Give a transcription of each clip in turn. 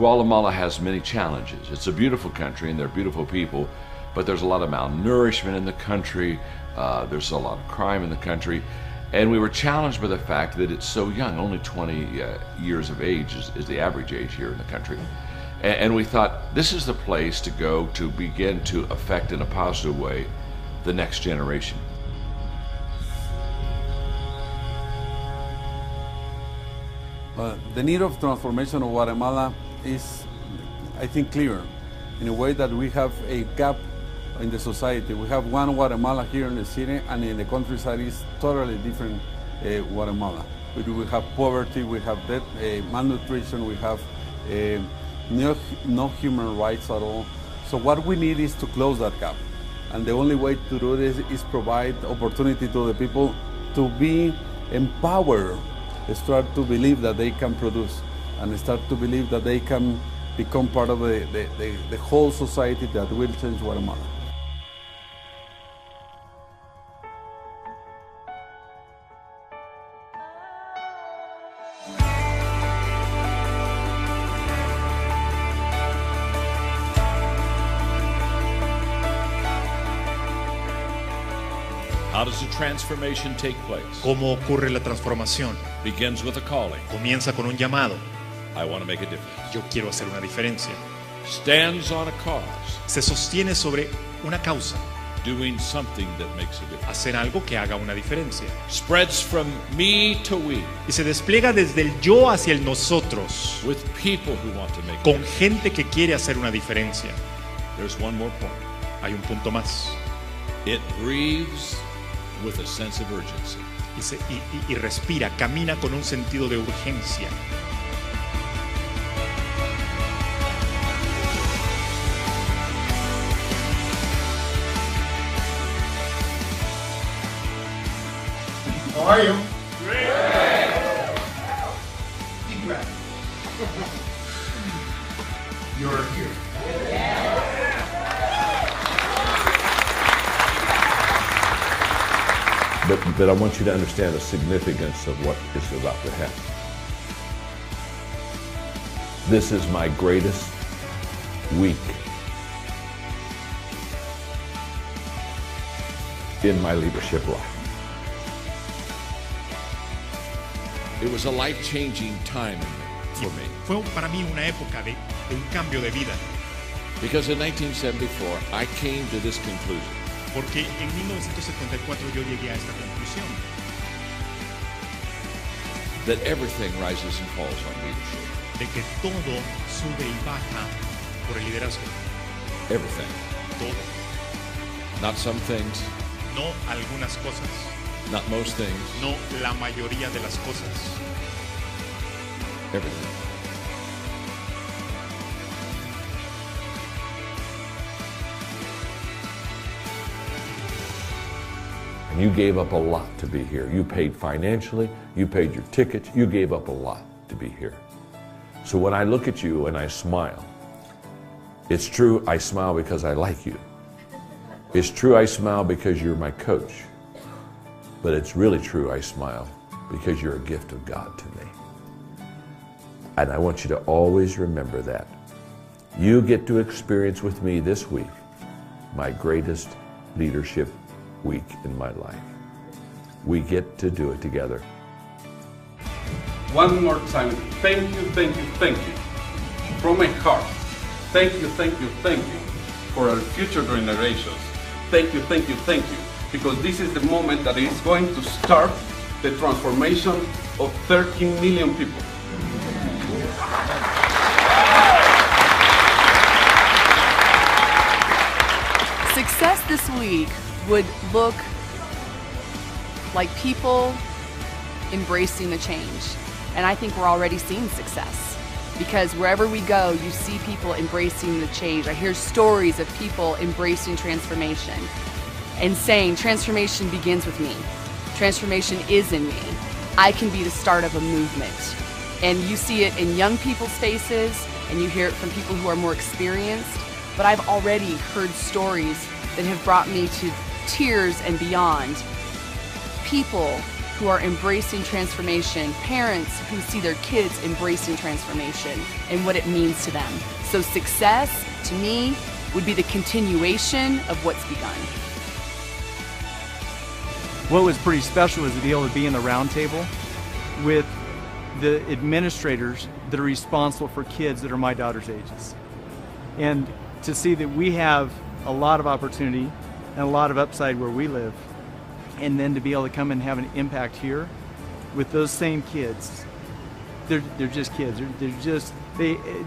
Guatemala has many challenges. It's a beautiful country and they're beautiful people, but there's a lot of malnourishment in the country. There's a lot of crime in the country. And we were challenged by the fact that it's so young. Only 20 years of age is the average age here in the country. And we thought this is the place to go to begin to affect in a positive way the next generation. The need of transformation of Guatemala is, I think, clear in a way that we have a gap in the society. We have one Guatemala here in the city, and in the countryside is totally different Guatemala. We have poverty, we have debt, malnutrition, we have no human rights at all. So what we need is to close that gap. And the only way to do this is provide opportunity to the people to be empowered, start to believe that they can produce, and start to believe that they can become part of the whole society that will change Guatemala. How does a transformation take place? ¿Cómo ocurre la transformación? Begins with a calling. Comienza con un llamado. I want to make a difference. Yo quiero hacer una diferencia. Stands on a cause. Se sostiene sobre una causa. Doing something that makes a difference. Hacer algo que haga una diferencia. Spreads from me to we. Y se despliega desde el yo hacia el nosotros. With people who want to make con gente que quiere hacer una diferencia. There's one more point. Hay un punto más. It breathes with a sense of urgency. Y respira, camina con un sentido de urgencia. How are you? Great! Deep breath. You're here. But I want you to understand the significance of what is about to happen. This is my greatest week in my leadership life. It was a life-changing time for me. Fue para mí una época de un cambio de vida. Because in 1974, I came to this conclusion. Porque en 1974 yo llegué a esta conclusión. That everything rises and falls on leadership. De que todo sube y baja por el liderazgo. Everything. Todo. Not some things. No algunas cosas. Not most things. No la mayoría de las cosas. Everything. And you gave up a lot to be here. You paid financially, you paid your tickets, you gave up a lot to be here. So when I look at you and I smile, it's true I smile because I like you. It's true I smile because you're my coach. But it's really true I smile because you're a gift of God to me. And I want you to always remember that. You get to experience with me this week my greatest leadership week in my life. We get to do it together. One more time, thank you, thank you, thank you. From my heart, thank you, thank you, thank you for our future generations. Thank you, thank you, thank you. Because this is the moment that is going to start the transformation of 13 million people. Success this week would look like people embracing the change. And I think we're already seeing success. Because wherever we go, you see people embracing the change. I hear stories of people embracing transformation and saying, transformation begins with me. Transformation is in me. I can be the start of a movement. And you see it in young people's faces, and you hear it from people who are more experienced. But I've already heard stories that have brought me to tears and beyond. People who are embracing transformation, parents who see their kids embracing transformation and what it means to them. So success, to me, would be the continuation of what's begun. What was pretty special was to be able to be in the round table with the administrators that are responsible for kids that are my daughter's ages. And to see that we have a lot of opportunity and a lot of upside where we live, and then to be able to come and have an impact here with those same kids. They're just kids.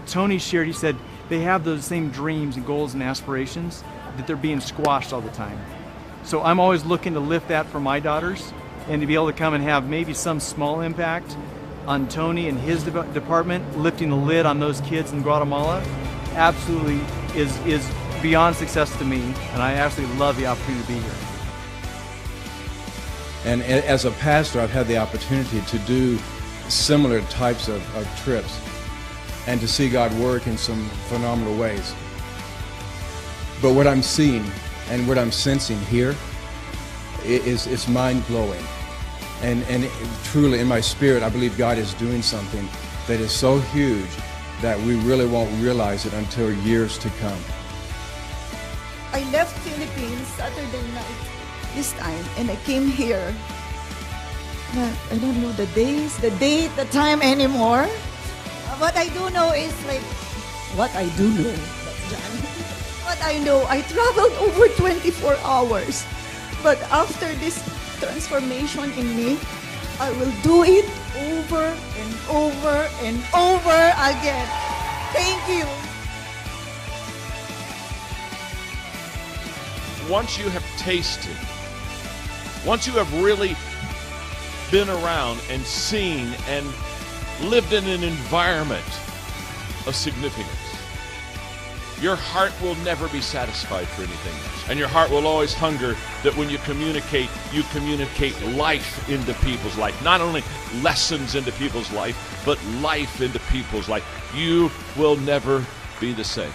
Tony shared, he said, they have those same dreams and goals and aspirations, that they're being squashed all the time. So I'm always looking to lift that for my daughters, and to be able to come and have maybe some small impact on Tony and his department, lifting the lid on those kids in Guatemala, absolutely is beyond success to me, and I absolutely love the opportunity to be here. And as a pastor, I've had the opportunity to do similar types of trips and to see God work in some phenomenal ways. But what I'm seeing and what I'm sensing here is mind-blowing. And truly, in my spirit, I believe God is doing something that is so huge that we really won't realize it until years to come. I left Philippines Saturday night this time, and I came here. I don't know the days, the date, the time anymore. What I do know is what I do know. That's John. What I know, I traveled over 24 hours. But after this transformation in me, I will do it over and over and over again. Thank you. Once you have tasted, once you have really been around and seen and lived in an environment of significance, your heart will never be satisfied for anything else. And your heart will always hunger that when you communicate life into people's life. Not only lessons into people's life, but life into people's life. You will never be the same.